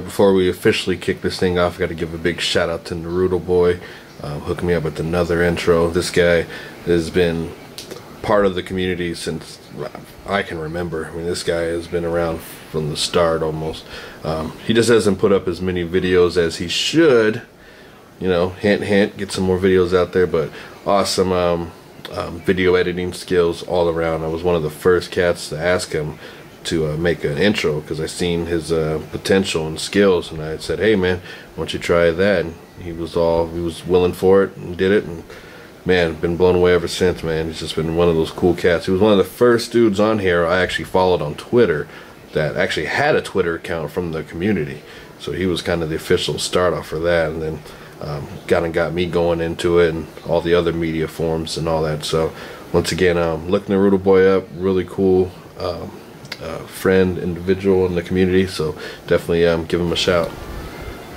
before we officially kick this thing off, I got to give a big shout out to Naruto Boy, hooking me up with another intro. This guy has been part of the community since I can remember. I mean, this guy has been around from the start almost. He just hasn't put up as many videos as he should. You know, hint hint, get some more videos out there, but awesome video editing skills all around. I was one of the first cats to ask him to make an intro because I seen his potential and skills, and I said, hey man, why don't you try that? And he was willing for it and did it, and man, been blown away ever since, man. He's just been one of those cool cats. He was one of the first dudes on here I actually followed on Twitter that actually had a Twitter account from the community, so he was kind of the official start off for that, and then got me going into it and all the other media forums and all that. So once again, look Naruto Boy up, really cool friend, individual in the community, so definitely give him a shout.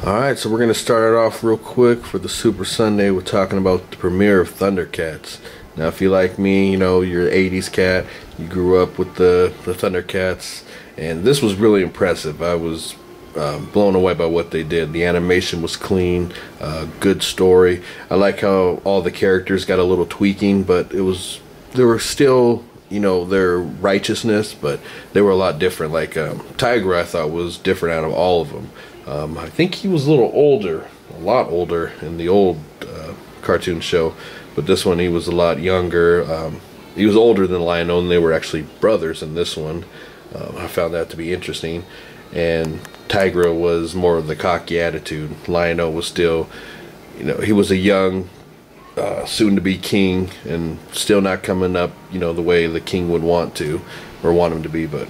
Alright, so we're going to start it off real quick for the Super Sunday. We're talking about the premiere of Thundercats. Now if you like me, you know, you're an 80s cat, you grew up with the Thundercats, and this was really impressive. I was blown away by what they did. The animation was clean, good story. I like how all the characters got a little tweaking, but there were still, you know, their righteousness, but they were a lot different. Like Tiger, I thought was different out of all of them. I think he was a little older, a lot older in the old cartoon show, but this one he was a lot younger. He was older than Lion-O, and they were actually brothers in this one. I found that to be interesting. And Tigra was more of the cocky attitude. Lion-O was still, you know, he was a young, soon-to-be king, and still not coming up, you know, the way the king would want to, or want him to be. But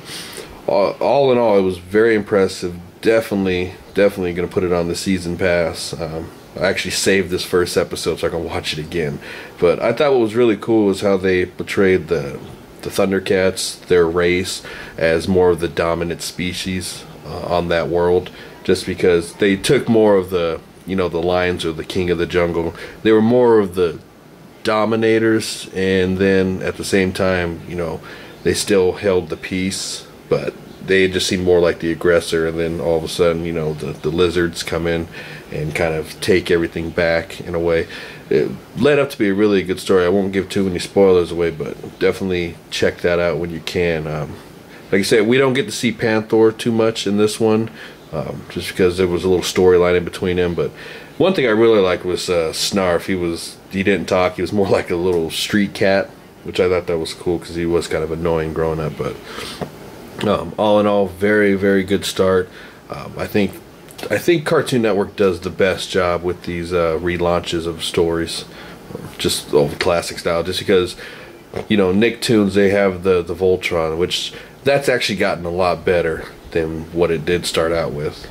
all in all, it was very impressive. Definitely gonna put it on the season pass. I actually saved this first episode so I can watch it again. But I thought what was really cool was how they portrayed the Thundercats, their race, as more of the dominant species on that world, just because they took more of the, you know, the lions or the king of the jungle. They were more of the dominators, and then at the same time, you know, they still held the peace, but they just seemed more like the aggressor. And then all of a sudden, you know, the lizards come in and kind of take everything back in a way. It led up to be a really good story. I won't give too many spoilers away, but definitely check that out when you can. Like I said, we don't get to see Panther too much in this one, just because there was a little storyline in between them. But one thing I really liked was Snarf. He didn't talk. He was more like a little street cat, which I thought that was cool because he was kind of annoying growing up. But all in all, very, very good start. I think Cartoon Network does the best job with these relaunches of stories, just old classic style. Just because, you know, Nicktoons, they have the Voltron, which that's actually gotten a lot better than what it did start out with.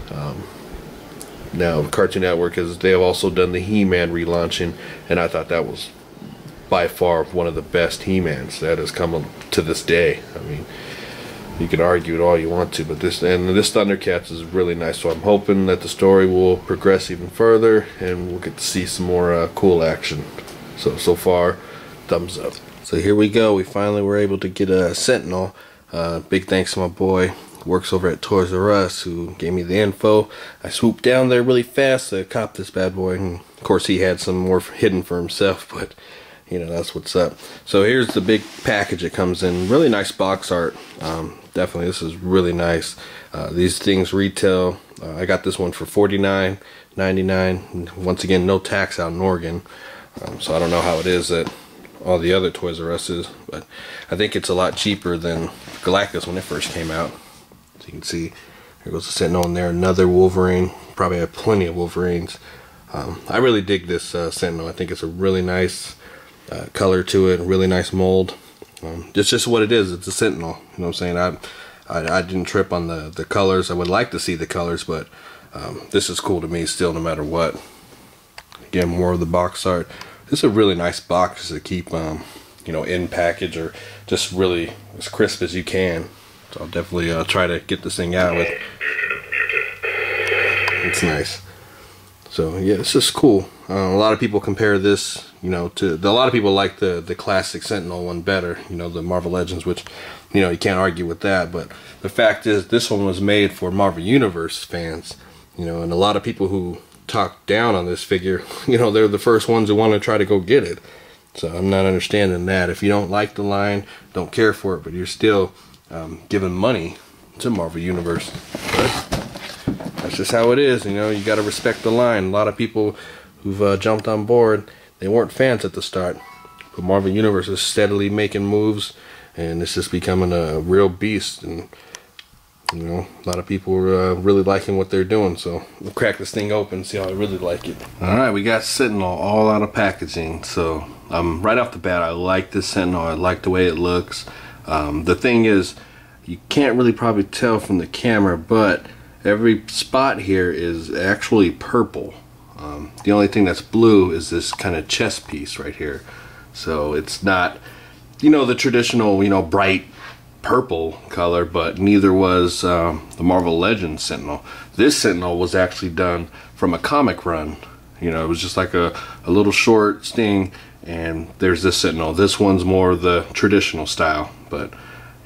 Now Cartoon Network they have also done the He-Man relaunching, and I thought that was by far one of the best He-Mans that has come to this day. I mean, you can argue it all you want to, but this Thundercats is really nice. So I'm hoping that the story will progress even further, and we'll get to see some more cool action. So far, thumbs up. So here we go. We finally were able to get a Sentinel. Big thanks to my boy who works over at Toys R Us, who gave me the info. I swooped down there really fast to cop this bad boy, and of course he had some more hidden for himself, but you know, that's what's up. So here's the big package it comes in. Really nice box art. Definitely, this is really nice. These things retail. I got this one for $49.99. Once again, no tax out in Oregon. So I don't know how it is at all the other Toys R Us's, but I think it's a lot cheaper than Galactus when it first came out. So you can see, here goes the Sentinel in there. Another Wolverine. Probably have plenty of Wolverines. I really dig this Sentinel. I think it's a really nice color to it, really nice mold. It's just what it is. It's a Sentinel. You know what I'm saying? I didn't trip on the colors. I would like to see the colors, but this is cool to me still, no matter what. Again, more of the box art. This is a really nice box to keep, you know, in package, or just really as crisp as you can. So I'll definitely try to get this thing out with. It's nice. So yeah, it's just cool. A lot of people compare this, you know, to a lot of people like the classic Sentinel one better, you know, the Marvel Legends, which, you know, you can't argue with that. But the fact is, this one was made for Marvel Universe fans, You know, and a lot of people who talk down on this figure, you know, they're the first ones who want to try to go get it. So I'm not understanding that. If you don't like the line, don't care for it, but you're still giving money to Marvel Universe. But that's just how it is, you know. You got to respect the line. A lot of people who've jumped on board, they weren't fans at the start, but Marvel Universe is steadily making moves, and it's just becoming a real beast. And you know, a lot of people are really liking what they're doing. So we'll crack this thing open and see how I really like it. All right, we got Sentinel all out of packaging. So right off the bat, I like this Sentinel. I like the way it looks. The thing is, you can't really probably tell from the camera, but every spot here is actually purple. The only thing that's blue is this kind of chest piece right here. So it's not, you know, the traditional, you know, bright purple color, but neither was the Marvel Legends Sentinel. This Sentinel was actually done from a comic run. You know, it was just like a little short sting, and there's this Sentinel. This one's more the traditional style, but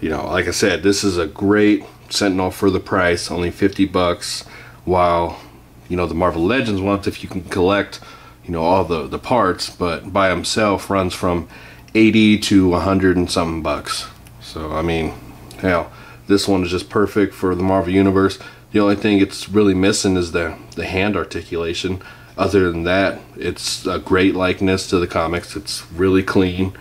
you know, like I said, this is a great Sentinel for the price, only 50 bucks, while you know the Marvel Legends ones, if you can collect, you know, all the parts, but by himself runs from 80 to 100 and something bucks. So I mean, hell, this one is just perfect for the Marvel Universe. The only thing it's really missing is the hand articulation. Other than that, it's a great likeness to the comics. It's really clean,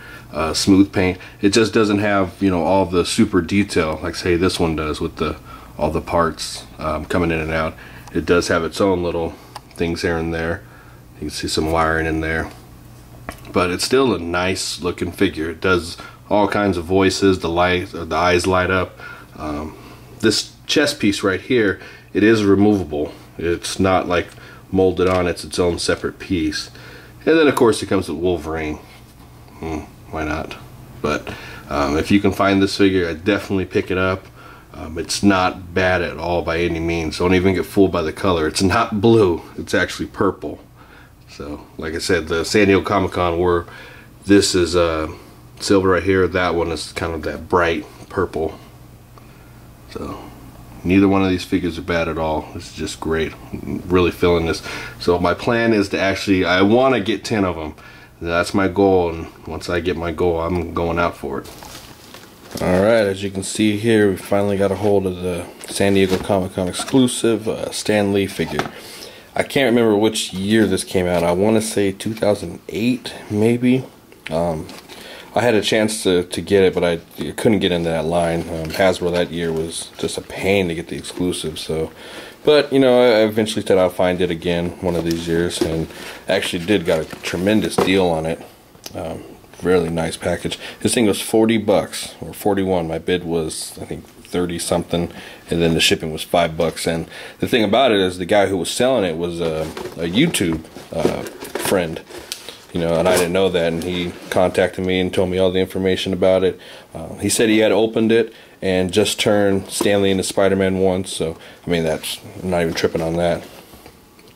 smooth paint. It just doesn't have, you know, all the super detail like say this one does with all the parts coming in and out. It does have its own little things here and there. You can see some wiring in there, but it's still a nice looking figure. It does all kinds of voices. The eyes light up. This chest piece right here, it is removable. It's not like molded on. It's its own separate piece. And then of course it comes with Wolverine. Why not? But if you can find this figure, I definitely pick it up. It's not bad at all by any means. Don't even get fooled by the color. It's not blue. It's actually purple. So like I said, the San Diego Comic-Con where this is silver right here, that one is kind of that bright purple. So neither one of these figures are bad at all. This is just great. I'm really feeling this. So my plan is to actually, I want to get 10 of them. That's my goal, and once I get my goal, I'm going out for it. Alright, as you can see here, we finally got a hold of the San Diego Comic-Con exclusive Stan Lee figure. I can't remember which year this came out. I want to say 2008, maybe. I had a chance to get it, but I couldn't get into that line. Hasbro that year was just a pain to get the exclusive. So, but you know, I eventually said I'll find it again one of these years, and actually did got a tremendous deal on it. Really nice package. This thing was 40 bucks or 41. My bid was I think 30 something, and then the shipping was $5. And the thing about it is the guy who was selling it was a YouTube friend. You know, and I didn't know that, and he contacted me and told me all the information about it. He said he had opened it and just turned Stan Lee into Spider-Man once, so I mean, I'm not even tripping on that.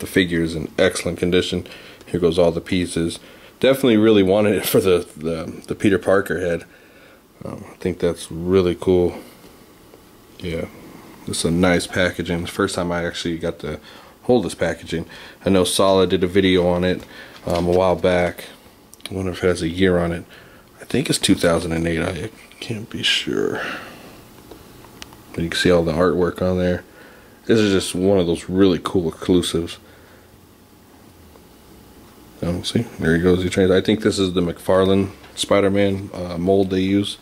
The figure is in excellent condition. Here goes all the pieces. Definitely really wanted it for the Peter Parker head. I think that's really cool. Yeah, this is a nice packaging. The first time I actually got to hold this packaging. I know Solid did a video on it a while back. I wonder if it has a year on it. I think it's 2008. I can't be sure. But you can see all the artwork on there. This is just one of those really cool exclusives. See, there he goes. He trains. I think this is the McFarlane Spider-Man mold they use.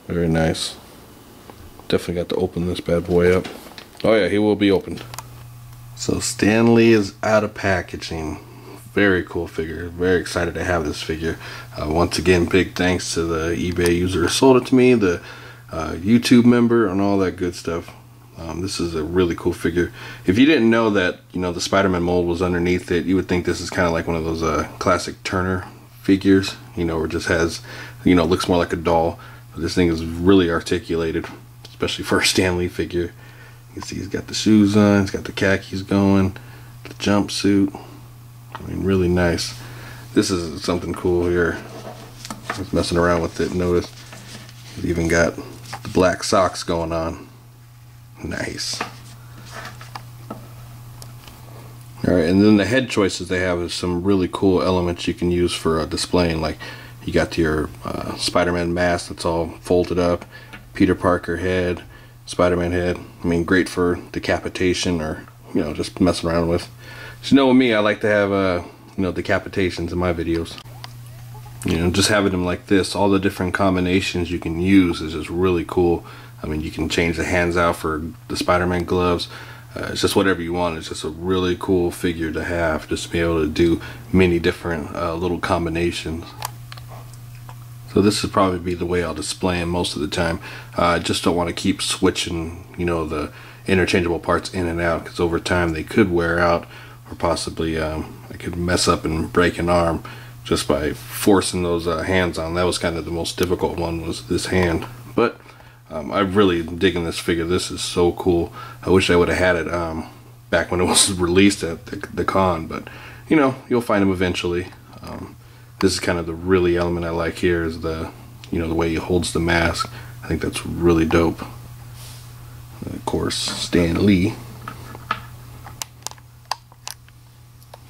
Very nice. Definitely got to open this bad boy up. Oh yeah, he will be opened. So Stan Lee is out of packaging. Very cool figure. Very excited to have this figure. Once again, big thanks to the eBay user who sold it to me, the YouTube member, and all that good stuff. This is a really cool figure. If you didn't know that, you know, the Spider-Man mold was underneath it, you would think this is kind of like one of those classic Turner figures, you know, where it just has, you know, looks more like a doll. But this thing is really articulated, especially for a Stan Lee figure. You can see he's got the shoes on, he's got the khakis going, the jumpsuit. I mean, really nice. This is something cool here. I was messing around with it and noticed he's even got the black socks going on. Nice. Alright, and then the head choices they have is some really cool elements you can use for displaying. Like you got your Spider-Man mask that's all folded up, Peter Parker head, Spider-Man head. I mean, great for decapitation or, you know, just messing around with. So, you know, with me, I like to have you know, decapitations in my videos. You know, just having them like this, all the different combinations you can use is just really cool. I mean, you can change the hands out for the Spider-Man gloves. It's just whatever you want. It's just a really cool figure to have, just to be able to do many different little combinations. So this would probably be the way I'll display them most of the time. I just don't want to keep switching, you know, the interchangeable parts in and out, because over time they could wear out, or possibly I could mess up and break an arm just by forcing those hands on. That was kind of the most difficult one, was this hand. But I'm really digging this figure. This is so cool. I wish I would have had it back when it was released at the con, but you know, you'll find them eventually. This is kind of the really element I like here, is the, you know, the way he holds the mask. I think that's really dope. And of course, Stan Lee.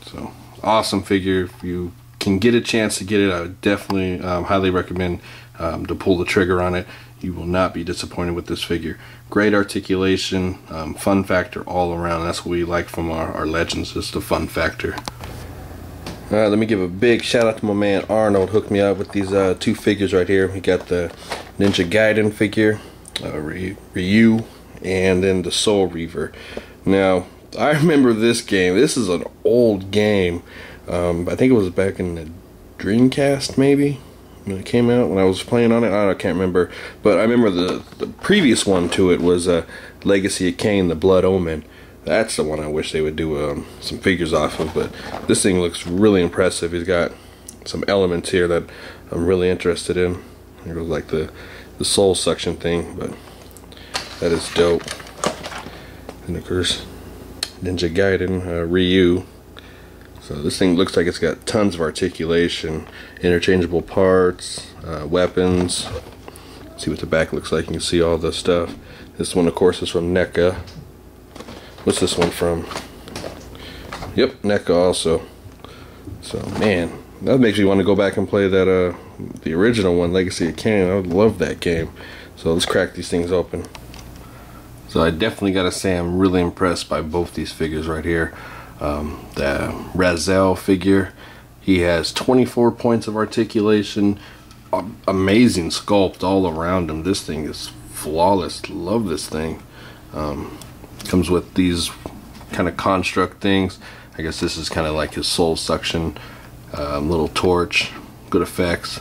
So awesome figure. If you can get a chance to get it, I would definitely highly recommend to pull the trigger on it. You will not be disappointed with this figure. Great articulation, fun factor all around. That's what we like from our Legends, just the fun factor. Alright, let me give a big shout out to my man Arnold. Hooked me up with these two figures right here. We got the Ninja Gaiden figure, Ryu, and then the Soul Reaver. Now, I remember this game. This is an old game. I think it was back in the Dreamcast, maybe, when it came out, when I was playing on it. I can't remember, but I remember the previous one to it was Legacy of Kain, the Blood Omen. That's the one I wish they would do some figures off of, but this thing looks really impressive. He's got some elements here that I'm really interested in. It goes like the soul suction thing, but that is dope. And of course, Ninja Gaiden, Ryu. So this thing looks like it's got tons of articulation, interchangeable parts, weapons. Let's see what the back looks like. You can see all the stuff. This one, of course, is from NECA. What's this one from? Yep, NECA also. So, man, that makes me want to go back and play that the original one, Legacy of Kain. I would love that game. So let's crack these things open. So I definitely gotta say I'm really impressed by both these figures right here. The Razel figure, he has 24 points of articulation, amazing sculpt all around him. This thing is flawless. Love this thing. Comes with these kind of construct things. I guess this is kind of like his soul suction little torch. Good effects.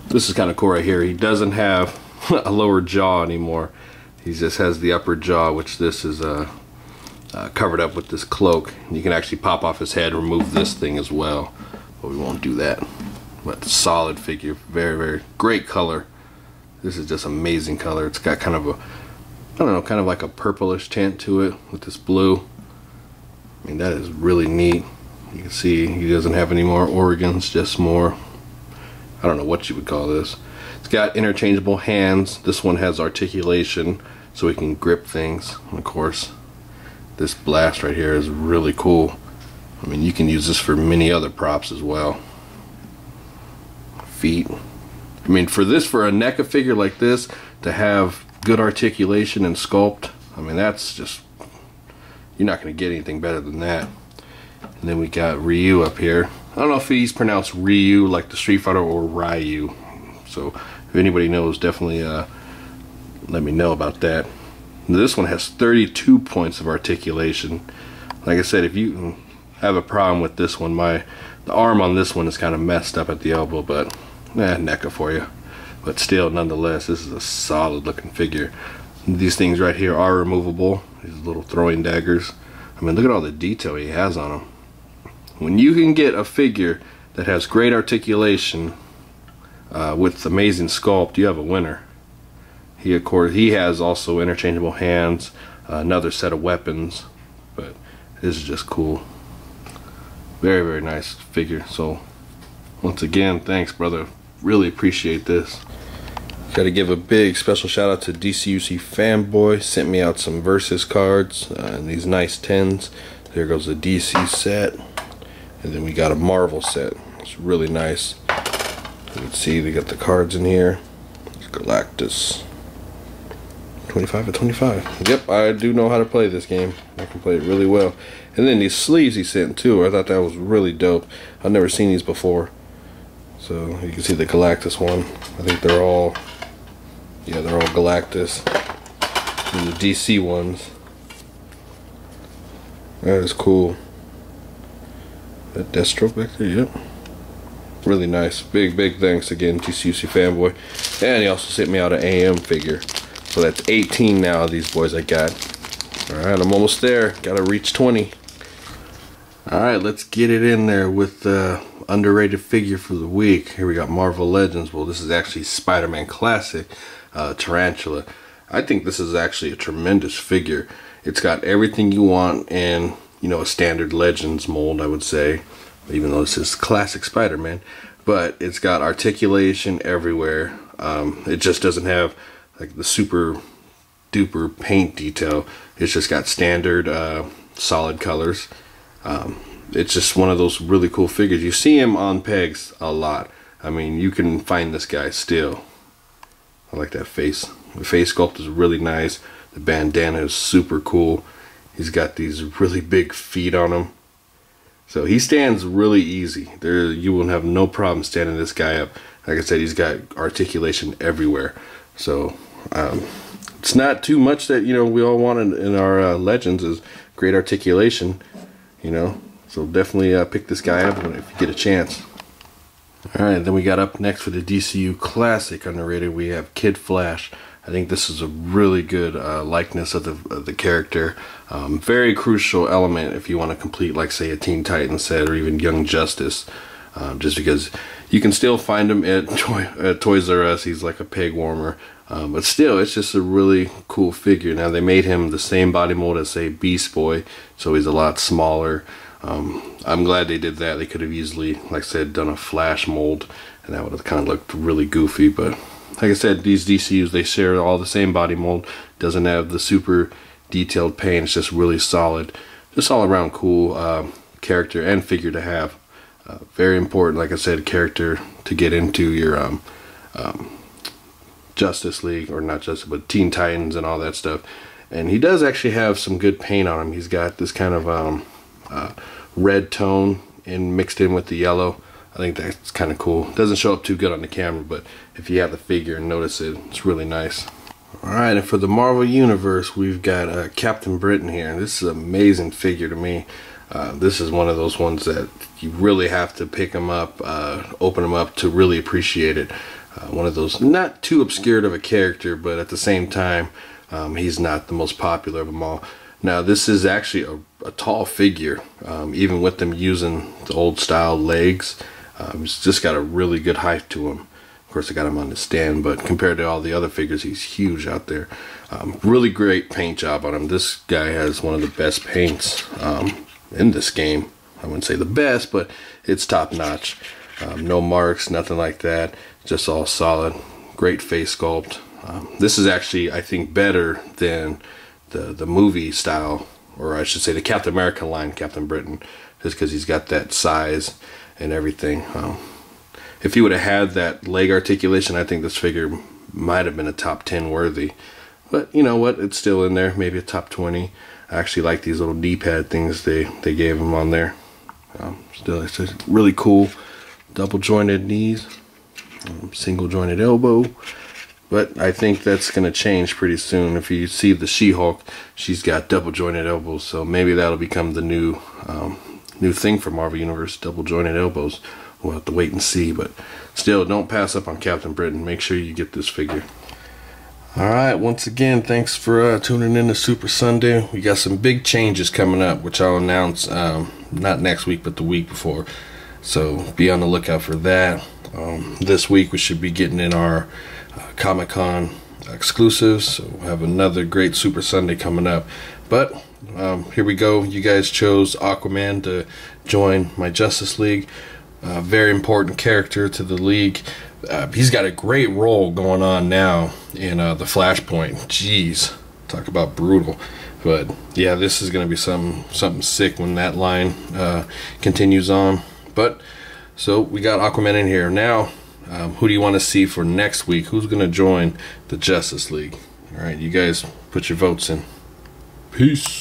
This is kind of cool right here. He doesn't have a lower jaw anymore. He just has the upper jaw, which this is covered up with this cloak. You can actually pop off his head, remove this thing as well, but we won't do that. But solid figure, very, very great color. This is just amazing color. It's got kind of a, I don't know, kind of like a purplish tint to it with this blue. I mean, that is really neat. You can see he doesn't have any more organs, just more, I don't know what you would call this. It's got interchangeable hands. This one has articulation, so we can grip things. And of course, this blast right here is really cool. I mean, you can use this for many other props as well. Feet. I mean, for a NECA figure like this, to have good articulation and sculpt, I mean, that's just, you're not going to get anything better than that. And then we got Ryu up here. I don't know if he's pronounced Ryu like the Street Fighter or Ryu. So if anybody knows, definitely let me know about that. This one has 32 points of articulation. Like I said, if you have a problem with this one, the arm on this one is kind of messed up at the elbow, but NECA for you. But still, nonetheless, this is a solid looking figure. These things right here are removable. These little throwing daggers. I mean, look at all the detail he has on them. When you can get a figure that has great articulation with amazing sculpt, you have a winner. He, of course, he has also interchangeable hands, another set of weapons, but this is just cool. Very, very nice figure. So once again, thanks, brother. Really appreciate this. Got to give a big special shout out to DCUC Fanboy. Sent me out some Versus cards and these nice 10s. There goes the DC set, and then we got a Marvel set. It's really nice. You can see they got the cards in here. It's Galactus. 25 of 25. Yep, I do know how to play this game. I can play it really well. And then these sleeves he sent too. I thought that was really dope. I've never seen these before. So you can see the Galactus one. I think they're all, yeah, they're all Galactus. And the DC ones. That is cool. That Deathstroke back there, yep. Really nice. Big thanks again, TCUC fanboy. And he also sent me out an AM figure. So that's 18 now of these boys I got. Alright, I'm almost there. Gotta reach 20. Alright, let's get it in there with the underrated figure for the week. Here we got Marvel Legends. Well, this is actually Spider-Man Classic Tarantula. I think this is actually a tremendous figure. It's got everything you want in, you know, a standard Legends mold, I would say. Even though this is classic Spider-Man. But it's got articulation everywhere. It just doesn't have like the super duper paint detail. It's just got standard solid colors. It's just one of those really cool figures. You see him on pegs a lot. I mean, you can find this guy still. I like that face. The face sculpt is really nice. The bandana is super cool. He's got these really big feet on him. So he stands really easy. You will have no problem standing this guy up. Like I said, he's got articulation everywhere. So it's not too much that, you know, we all want in our Legends is great articulation, you know. So definitely pick this guy up if you get a chance. Alright, then we got up next for the DCU Classic underrated. We have Kid Flash. I think this is a really good likeness of the character. Very crucial element if you want to complete, like, say, a Teen Titans set or even Young Justice. Just because you can still find him at Toys R Us. He's like a peg warmer. But still, it's just a really cool figure. Now, they made him the same body mold as, say, Beast Boy, so he's a lot smaller. I'm glad they did that. They could have easily, like I said, done a Flash mold, and that would have kind of looked really goofy. But like I said, these DCUs, they share all the same body mold. Doesn't have the super detailed paint. It's just really solid. Just all around cool character and figure to have. Very important, like I said, character to get into your Justice League, or not Justice, but Teen Titans and all that stuff. And he does actually have some good paint on him. He's got this kind of red tone and mixed in with the yellow. I think that's kind of cool. Doesn't show up too good on the camera, but if you have the figure and notice it, it's really nice. Alright, and for the Marvel Universe, we've got Captain Britain here. And this is an amazing figure to me. This is one of those ones that you really have to pick them up, open them up to really appreciate it. One of those, not too obscured of a character, but at the same time, he's not the most popular of them all. Now, this is actually a tall figure, even with them using the old style legs. He's just got a really good height to him. Of course, I got him on the stand, but compared to all the other figures, he's huge out there. Really great paint job on him. This guy has one of the best paints in this game. I wouldn't say the best, but it's top notch. No marks, nothing like that. Just all solid. Great face sculpt. This is actually, I think, better than the movie style, or I should say the Captain America line, Captain Britain, just because he's got that size and everything. If he would have had that leg articulation, I think this figure might have been a top 10 worthy. But you know what? It's still in there. Maybe a top 20. I actually like these little knee pad things they gave him on there. Still, it's just really cool. Double jointed knees, single jointed elbow. But I think that's going to change pretty soon. If you see the She-Hulk, she's got double jointed elbows. So maybe that'll become the new thing for Marvel Universe, double jointed elbows. We'll have to wait and see. But still, don't pass up on Captain Britain. Make sure you get this figure. Alright, once again, thanks for tuning in to Super Sunday. We got some big changes coming up, which I'll announce not next week, but the week before. So be on the lookout for that. This week we should be getting in our Comic-Con exclusives. So we'll have another great Super Sunday coming up. But here we go. You guys chose Aquaman to join my Justice League. Very important character to the league. He's got a great role going on now in the Flashpoint. Jeez, talk about brutal. But yeah, this is going to be something sick when that line continues on. But so we got Aquaman in here now. Who do you want to see for next week? Who's going to join the Justice League? All right, you guys put your votes in. Peace.